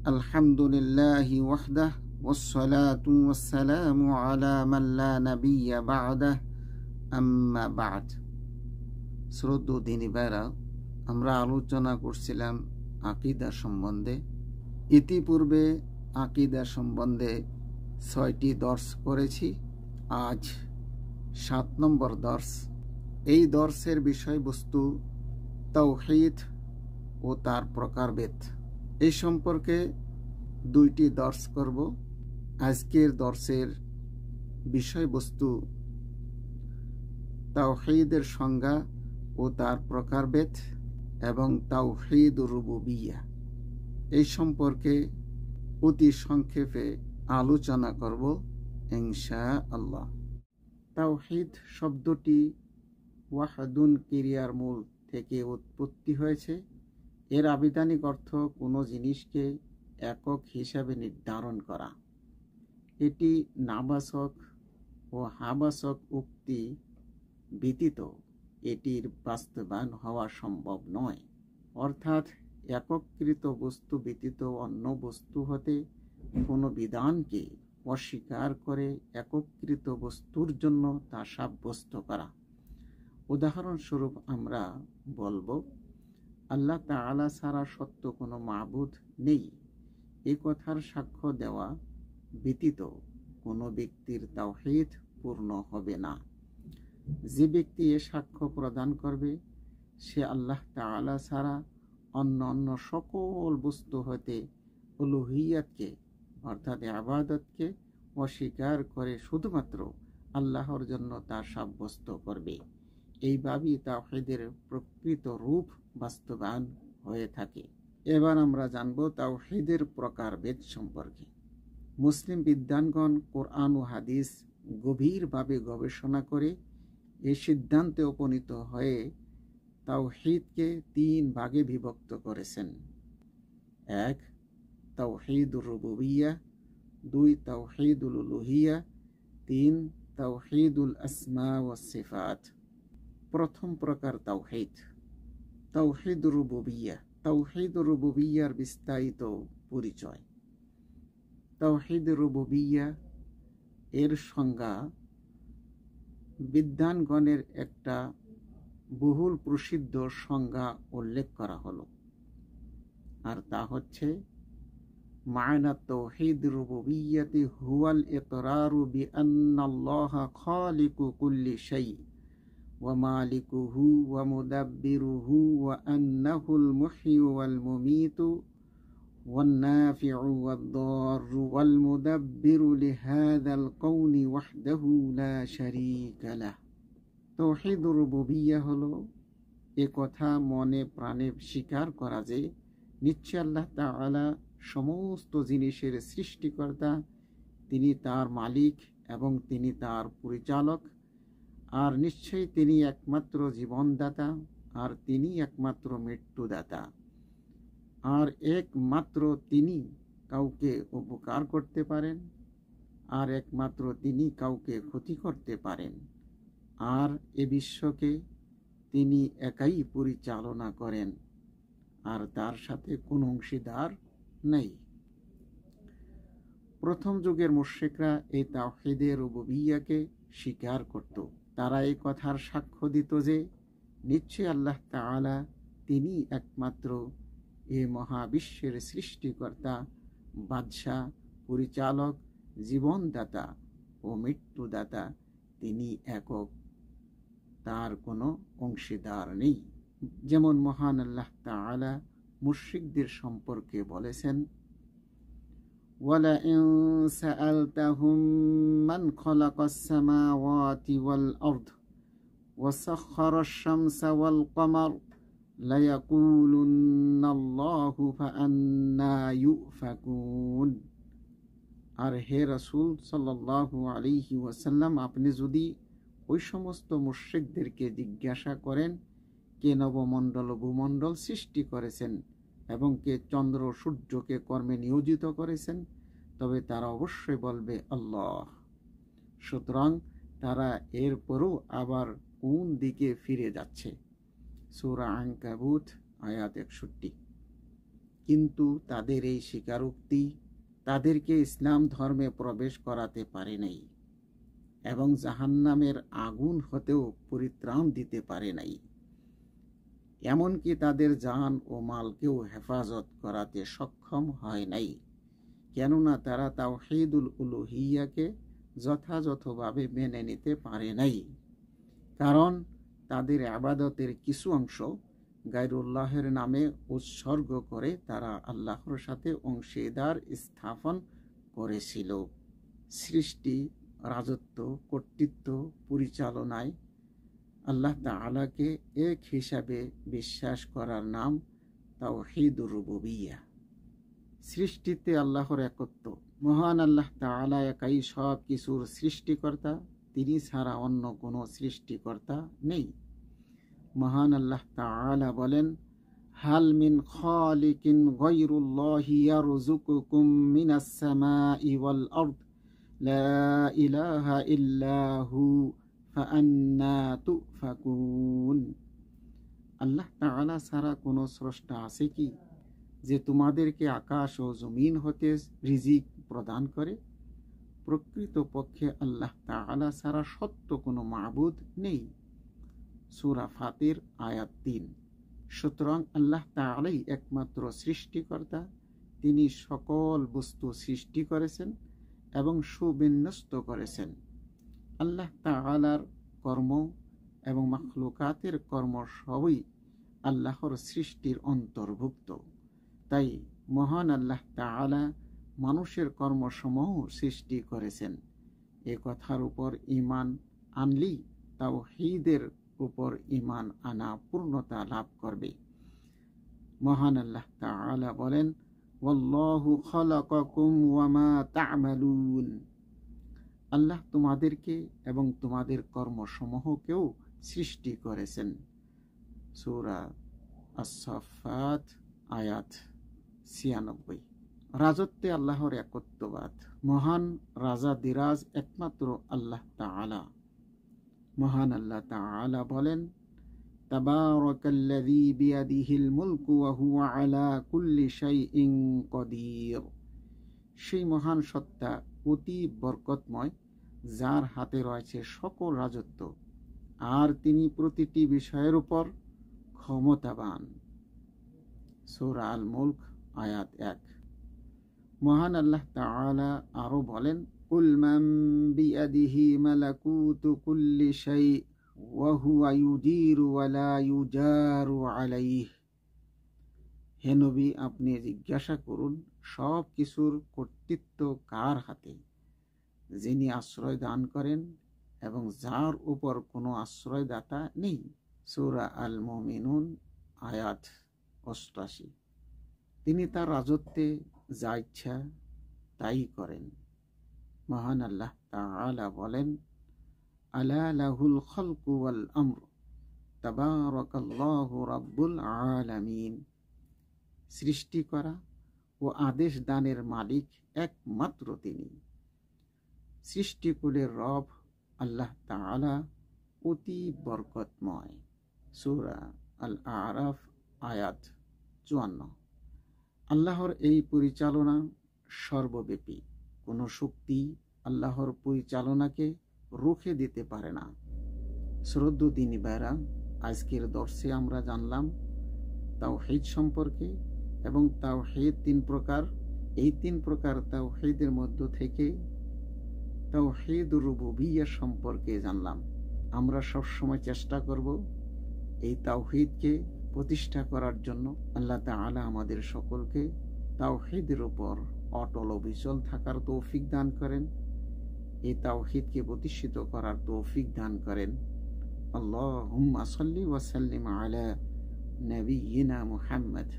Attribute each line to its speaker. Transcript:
Speaker 1: আলহামদুলিল্লাহি ওয়াহদাহ ওয়াসসালাতু ওয়াসসালামু আলা মান লা নাবিয়্যা বা'দাহ আম্মা বা'দ। শ্রদ্ধেয় দ্বীনী ভাইরা, আমরা আলোচনা করছিলাম আকীদা সম্বন্ধে। ইতিপূর্বে আকীদা সম্বন্ধে ৬টি দর্স করেছি। আজ ৭ নম্বর দর্স। এই দর্সের বিষয়বস্তু তাওহীদ ও তার প্রকারভেদ। এই সম্পর্কে ২টি দর্স করব। আজকের দর্সের বিষয়বস্তু তাওহীদের সংজ্ঞা ও তার প্রকারভেদ এবং তাওহীদ রুবুবিয়্যা। এই সম্পর্কে অতি সংক্ষেপে আলোচনা করব ইনশাআল্লাহ। তাওহীদ শব্দটি ওয়াহদুন ক্রিয়ার মূল থেকে উৎপত্তি হয়েছে। এর আবিধানিক অর্থ কোনো জিনিসকে একক হিসাবে নির্ধারণ করা। এটি নাবাচক ও হাবাচক উক্তি ব্যতীত এটির বাস্তবায়ন হওয়া সম্ভব নয়। অর্থাৎ এককৃত বস্তু ব্যতীত অন্য বস্তু হতে কোনো বিধানকে অস্বীকার করে এককৃত বস্তুর জন্য তা সাব্যস্ত করা। উদাহরণস্বরূপ আমরা বলবো, আল্লাহ তাআলা ছাড়া সত্য কোনো মাবুদ নেই। এ কথার সাক্ষ্য দেওয়া ব্যতীত কোনো ব্যক্তির তাওহীদ পূর্ণ হবে না। যে ব্যক্তি এ সাক্ষ্য প্রদান করবে, সে আল্লাহ তাআলা ছাড়া অন্য সকল বস্তু হতে উলুহিয়াতকে অর্থাৎ ইবাদতকে অস্বীকার করে শুধুমাত্র আল্লাহর জন্য তা সাব্যস্ত করবে। এইভাবেই তাওহীদের প্রকৃত রূপ বাস্তবায়ন হয়ে থাকে। এবার আমরা জানব তাওহীদের প্রকারভেদ সম্পর্কে। মুসলিম বিদ্বানগণ কোরআন ও হাদিস গভীরভাবে গবেষণা করে এই সিদ্ধান্তে উপনীত হয়ে তাওহীদকে ৩ ভাগে বিভক্ত করেছেন। ১. তাওহীদুর রুবুবিয়্যা, ২. তাওহীদুল উলুহিয়্যা, ৩. তাওহীদুল আসমা ওয়াস সিফাত। প্রথম প্রকার তাওহীদ, তাওহীদুর রুবুবিয়্যা। তাওহীদুর রুবুবিয়্যার বিস্তারিত পরিচয়। তাওহীদুর রুবুবিয়্যা এর সংজ্ঞা বিদ্বানগণের একটা বহুল প্রসিদ্ধ সংজ্ঞা উল্লেখ করা হলো, আর তা হচ্ছে মা'না তাওহীদুর রুবুবিয়্যাতি হুয়াল ইকরারু বিআন্নাল্লাহা খালিকু কুল্লি শাই ওয়া মালিকুহু ওয়া মুদাব্বিরুহু ওয়া আন্নাহুল মুহয়ি ওয়াল মুমীতু ওয়ান নাফিউ ওয়াদ দাররু ওয়াল মুদাব্বিরু লিহাযাল কাউনি ওয়াহদাহু লা শারীকা লাহু। তাওহীদুর রুবুবিয়্যা হলো এ কথা মনে প্রাণে স্বীকার করা যে নিশ্চয় আল্লাহ তাআলা সমস্ত জিনিসের সৃষ্টিকর্তা, তিনি তার মালিক এবং তিনি তার পরিচালক, আর নিশ্চয়ই তিনি একমাত্র জীবনদাতা, আর তিনি একমাত্র মৃত্যুদাতা, আর একমাত্র তিনি কাউকে উপকার করতে পারেন, আর একমাত্র তিনি কাউকে ক্ষতি করতে পারেন, আর এ বিশ্বকে তিনি একাই পরিচালনা করেন, আর তার সাথে কোনো অংশীদার নেই। প্রথম যুগের মুশরিকরা এই তাওহীদে রুবুবিয়্যাকে স্বীকার করত। তারা এই কথার সাক্ষ্য দিত যে নিশ্চয় আল্লাহ তাআলা তিনি একমাত্র এ মহাবিশ্বের সৃষ্টিকর্তা, বাদশাহ, পরিচালক, জীবনদাতা ও মৃত্যুদাতা। তিনি একক, তার কোনো অংশীদার নেই। যেমন মহান আল্লাহ তাআলা মুশরিকদের সম্পর্কে বলেছেন, ওয়ালাইন সাআলতাহুম মান খালাকাস সামাওয়াতি ওয়াল আরদ ওয়া সাখখারাশ শামসা ওয়াল কমার লায়াকুলুন্নাল্লাহু ফাআন্না ইউফাকুন। আর হে রাসূল সাল্লাল্লাহু আলাইহি ওয়াসাল্লাম, আপনি যদি ওই সমস্ত মুশরিকদেরকে জিজ্ঞাসা করেন কে নবমণ্ডল ও ভূমণ্ডল সৃষ্টি করেছেন এবং কে চন্দ্র সূর্যকে কর্মে নিয়োজিত করেছেন, তবে তারা অবশ্যই বলবে আল্লাহ। সুতরাং তারা এরপরও আবার কোন দিকে ফিরে যাচ্ছে? সূরা আনকাবুত আয়াত ৬১। কিন্তু তাদের এই স্বীকারোক্তি তাদেরকে ইসলাম ধর্মে প্রবেশ করাতে পারে নাই এবং জাহান্নামের আগুন হতেও পরিত্রাণ দিতে পারে নাই। এমনকি তাদের জান ও মালকেও হেফাজত করাতে সক্ষম হয় নাই, কেননা তারা তাওহীদুল উলুহিয়াকে যথাযথভাবে মেনে নিতে পারে নাই। কারণ তাদের ইবাদতের কিছু অংশ গায়রুল্লাহের নামে উৎসর্গ করে তারা আল্লাহর সাথে অংশীদার স্থাপন করেছিল। সৃষ্টি, রাজত্ব, কর্তৃত্ব, পরিচালনায় আল্লাহ তাআলাকে এক হিসাবে বিশ্বাস করার নাম তাওহীদুর রুবুবিয়্যাহ। সৃষ্টিতে আল্লাহর একত্ব। মহান আল্লাহ তাআলা একাই সব কিছুর সৃষ্টিকর্তা, তিনি ছাড়া অন্য কোনো সৃষ্টিকর্তা নেই। মহান আল্লাহ তাআলা বলেন, হাল মিন খালিকিন গায়রুল্লাহি ইয়ারযুকুকুম মিনাস সামাই ওয়াল আরদ লা ইলাহা ইল্লা হু ফাআন্না তুফাকুন। আল্লাহ তাআলা ছাড়া কোনো স্রষ্টা আছে কি যে তোমাদেরকে আকাশ ও জমিন হতে রিজিক প্রদান করে? প্রকৃতপক্ষে আল্লাহ তাআলা ছাড়া সত্য কোনো মাবুদ নেই। সূরা ফাতির আয়াত ৩। সুতরাং আল্লাহ তাআলাই একমাত্র সৃষ্টিকর্তা, তিনি সকল বস্তু সৃষ্টি করেছেন এবং সুবিন্যস্ত করেছেন। আল্লাহ তাআলার কর্ম এবং মাখলুকাতের কর্ম সবই আল্লাহর সৃষ্টির অন্তর্ভুক্ত। তাই মহান আল্লাহ তাআলা মানুষের কর্মসমূহ সৃষ্টি করেছেন। এ কথার উপর ঈমান আনলেই তাওহীদের উপর ঈমান আনা পূর্ণতা লাভ করবে। মহান আল্লাহ তাআলা বলেন, ওয়াল্লাহু খালাকাকুম ওয়া মা তা'মালুন। আল্লাহ তোমাদেরকে এবং তোমাদের কর্মসমূহকেও সৃষ্টি করেছেন। সূরা আস-সাফফাত আয়াত ৯৬। রাজত্বে আল্লাহর একত্ববাদ। মহান রাজাদিরাজ একমাত্র আল্লাহ তাআলা। মহান আল্লাহ তাআলা বলেন, তাবারাকাল্লাযী বিয়াদিহিল মুলকু ওয়া হুয়া আলা কুল্লি শাইইন কাদির। সেই মহান সত্তা অতি বরকতময়, যার হাতে রয়েছে সকল রাজত্ব, আর তিনি প্রতিটি বিষয়ের উপর ক্ষমতাবান। সূরা আল মুলক আয়াত ১। মহান আল্লাহ তাআলা আরো বলেন, কুল মান বিয়াদিহি মালাকুতু কুল্লি শাই ওয়া হুয়া ইউজিরু ওয়া লা ইউজারু আলাইহি। হে নবী, আপনি জিজ্ঞাসা করুন, সব কিছুর কর্তৃত্ব কার হাতে, যিনি আশ্রয় দান করেন এবং যার উপর কোনো আশ্রয়দাতা নেই। সূরা আল মুমিনুন আয়াত ৮৮। তিনি তার রাজত্বে যা ইচ্ছা তাই করেন। মহান আল্লাহ তাআলা বলেন, আলা লাহুল খালকু ওয়াল আমর তাবারাকাল্লাহু রাব্বুল আলামিন। সৃষ্টি করা ও আদেশ দানের মালিক একমাত্র তিনি। সৃষ্টিকুলের রব আল্লাহ তাআলা অতি বরকতময়। সূরা আল আরাফ আয়াত ৫৪। আল্লাহর এই পরিচালনা সর্বব্যাপী। কোনো শক্তি আল্লাহর পরিচালনাকে রুখে দিতে পারে না। শ্রদ্ধেয় দ্বীনী ভাইরা, আজকের দর্শে আমরা জানলাম তাওহীদ সম্পর্কে, এবং তাওহীদ ৩ প্রকার। এই ৩ প্রকার তাওহীদের মধ্য থেকে তাওহীদুর রুবুবিয়্যাহ সম্পর্কে জানলাম। আমরা সবসময় চেষ্টা করব এই তাওহীদকে প্রতিষ্ঠা করার জন্য। আল্লাহ তাআলা আমাদের সকলকে তাওহীদের উপর অটল অবিচল থাকার তৌফিক দান করেন, এই তাওহীদকে প্রতিষ্ঠিত করার তৌফিক দান করেন। আল্লাহুম্মা সাল্লি ওয়া সাল্লিম আলা নবিয়্যিনা মুহাম্মদ।